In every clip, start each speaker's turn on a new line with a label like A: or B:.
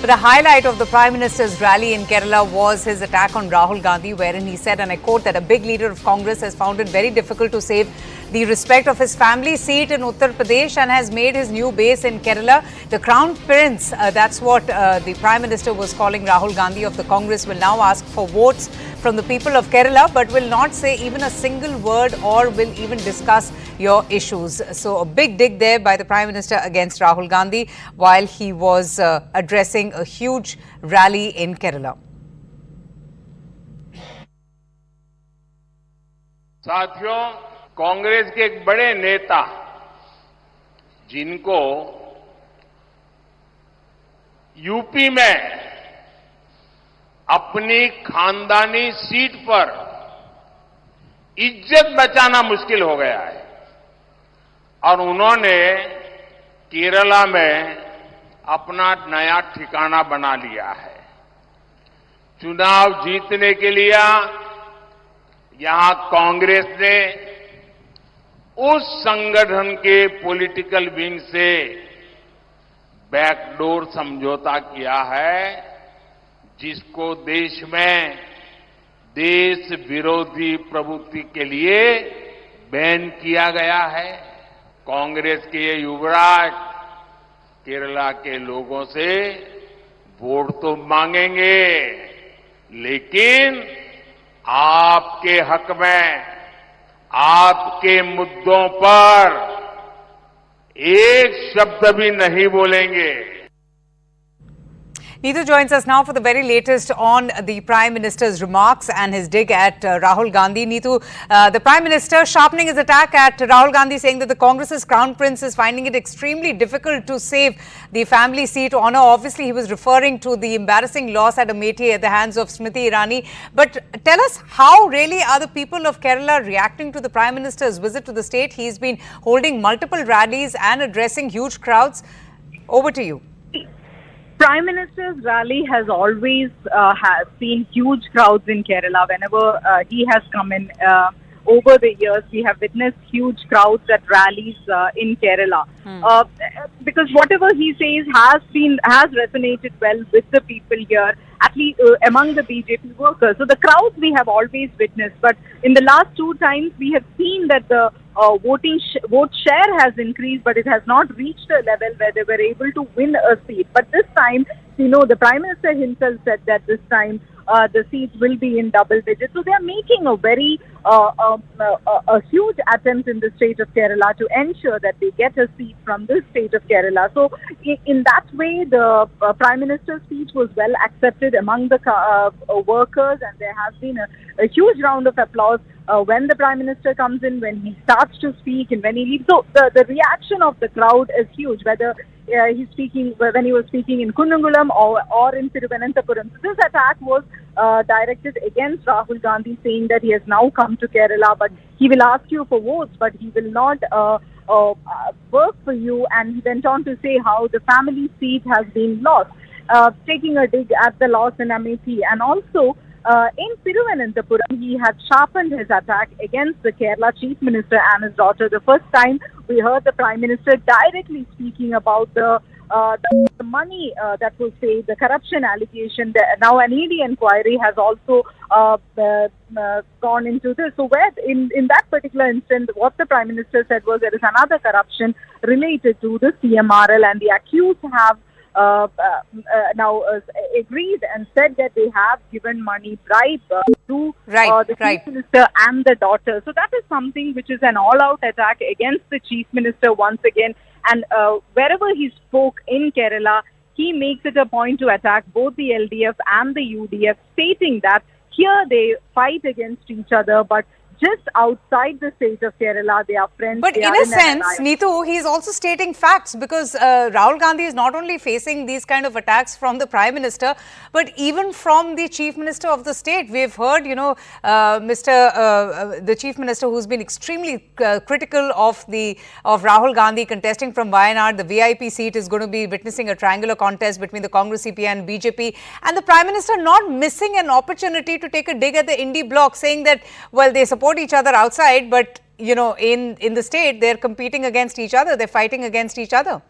A: But a highlight of the Prime Minister's rally in Kerala was his attack on Rahul Gandhi, wherein he said, and I quote, that a big leader of Congress has found it very difficult to save the respect of his family seat in Uttar Pradesh and has made his new base in Kerala. The Crown Prince, that's what the Prime Minister was calling Rahul Gandhi of the Congress, will now ask for votes from the people of Kerala, but will not say even a single word or will even discuss your issues. So a big dig there by the Prime Minister against Rahul Gandhi while he was addressing a huge rally in Kerala.
B: साथियों, कांग्रेस के एक बड़े नेता जिनको UP में अपनी खानदानी seat पर इज्जत बचाना मुश्किल हो गया है और उन्होंने केरला में अपना नया ठिकाना बना लिया है। चुनाव जीतने के लिए यहां कांग्रेस ने उस संगठन के पॉलिटिकल विंग से बैकडोर समझौता किया है जिसको देश में देश विरोधी प्रवृत्ति के लिए बैन किया गया है। कांग्रेस के ये युवराज केरला के लोगों से वोट तो मांगेंगे, लेकिन आपके हक में, आपके मुद्दों पर एक शब्द भी नहीं बोलेंगे।
A: Neetu joins us now for the very latest on the Prime Minister's remarks and his dig at Rahul Gandhi. Neetu, the Prime Minister sharpening his attack at Rahul Gandhi, saying that the Congress's Crown Prince is finding it extremely difficult to save the family seat honor. Obviously, he was referring to the embarrassing loss at Amethi at the hands of Smriti Irani. But tell us, how really are the people of Kerala reacting to the Prime Minister's visit to the state? He's been holding multiple rallies and addressing huge crowds. Over to you.
C: Prime Minister's rally has always seen huge crowds in Kerala. Whenever he has come in over the years, we have witnessed huge crowds at rallies in Kerala. Because whatever he says has resonated well with the people here, at least among the BJP workers. So the crowds we have always witnessed, but in the last two times we have seen that the vote share has increased, but it has not reached a level where they were able to win a seat. But this time, the Prime Minister himself said that this time the seats will be in double digits. So they are making a very a huge attempt in the state of Kerala to ensure that they get a seat from this state of Kerala. So in that way, the Prime Minister's speech was well accepted among the workers, and there has been a huge round of applause when the Prime Minister comes in, when he starts to speak and when he leaves. So the reaction of the crowd is huge, whether when he was speaking in Kunungulam or in Thiruvananthapuram. So this attack was directed against Rahul Gandhi, saying that he has now come to Kerala, but he will ask you for votes, but he will not work for you. And he went on to say how the family seat has been lost, taking a dig at the loss in Amethi. And also in Thiruvananthapuram, he had sharpened his attack against the Kerala Chief Minister and his daughter. The first time we heard the Prime Minister directly speaking about the money that was paid, the corruption allegation. Now an ED inquiry has also gone into this. So where in that particular instance, what the Prime Minister said was there is another corruption related to the CMRL, and the accused have now agreed and said that they have given money bribe to the Chief Minister and the daughter. So that is something which is an all-out attack against the Chief Minister once again. And wherever he spoke in Kerala, he makes it a point to attack both the LDF and the UDF, stating that here they fight against each other, but just outside the state of Kerala, they are friends.
A: But in a sense, Neetu, he is also stating facts, because Rahul Gandhi is not only facing these kind of attacks from the Prime Minister, but even from the Chief Minister of the state. We've heard, the Chief Minister, who's been extremely critical of Rahul Gandhi contesting from Wayanad. The VIP seat is going to be witnessing a triangular contest between the Congress, CPI and BJP. And the Prime Minister not missing an opportunity to take a dig at the Indie bloc, saying that, well, they support each other outside, but in the state they're competing against each other, they're fighting against each other.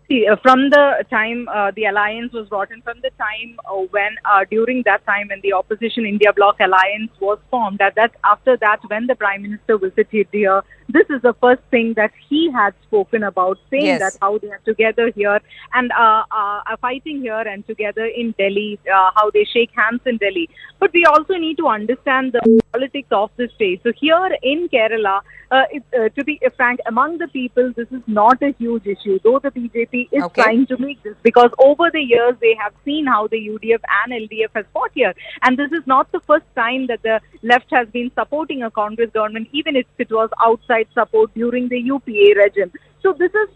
C: See, from the time the alliance was brought in, from the time when during that time when the opposition India Bloc alliance was formed, after that when the Prime Minister visited here, this is the first thing that he had spoken about, saying
A: Yes.
C: that how they are together here and are fighting here and together in Delhi, how they shake hands in Delhi. But we also need to understand the politics of the state. So here in Kerala, to be frank, among the people, this is not a huge issue, though the BJP is
A: Okay.
C: trying to make this, because over the years they have seen how the UDF and LDF has fought here. And this is not the first time that the left has been supporting a Congress government, even if it was outside support during the UPA regime. So this is,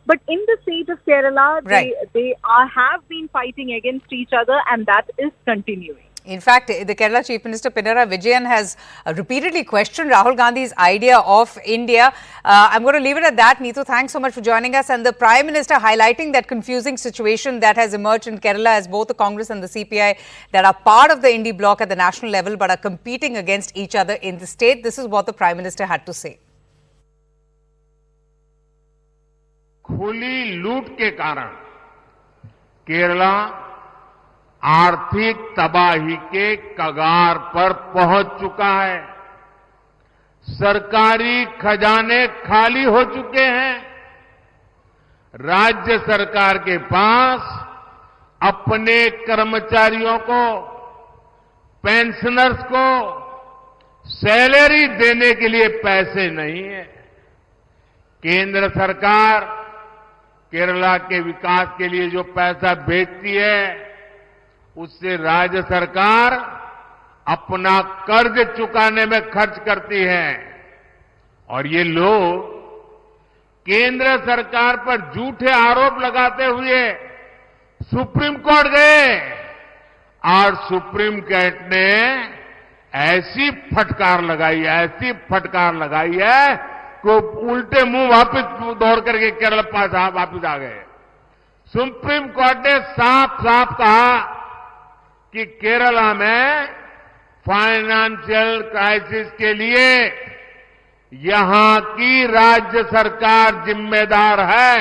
C: but in the state of Kerala,
A: Right.
C: they have been fighting against each other, and that is continuing.
A: In fact, the Kerala Chief Minister Pinarayi Vijayan has repeatedly questioned Rahul Gandhi's idea of India. I'm going to leave it at that. Neetu, thanks so much for joining us. And the Prime Minister highlighting that confusing situation that has emerged in Kerala as both the Congress and the CPI that are part of the Indie bloc at the national level but are competing against each other in the state. This is what the Prime Minister had to say.
B: खुली लूट के कारण केरला आर्थिक तबाही के कगार पर पहुंच चुका है। सरकारी खजाने खाली हो चुके हैं। राज्य सरकार के पास अपने कर्मचारियों को, पेंशनर्स को सैलरी देने के लिए पैसे नहीं है। केंद्र सरकार केरला के विकास के लिए जो पैसा भेजती है, उससे राज्य सरकार अपना कर्ज चुकाने में खर्च करती है। और ये लोग केंद्र सरकार पर झूठे आरोप लगाते हुए सुप्रीम कोर्ट गए और सुप्रीम कोर्ट ने ऐसी फटकार लगाई है कि उल्टे मुंह वापस दौड़ करके केरल पास वापस आ गए। सुप्रीम कोर्ट ने साफ साफ कहा कि केरला में फाइनेंशियल क्राइसिस के लिए यहां की राज्य सरकार जिम्मेदार है।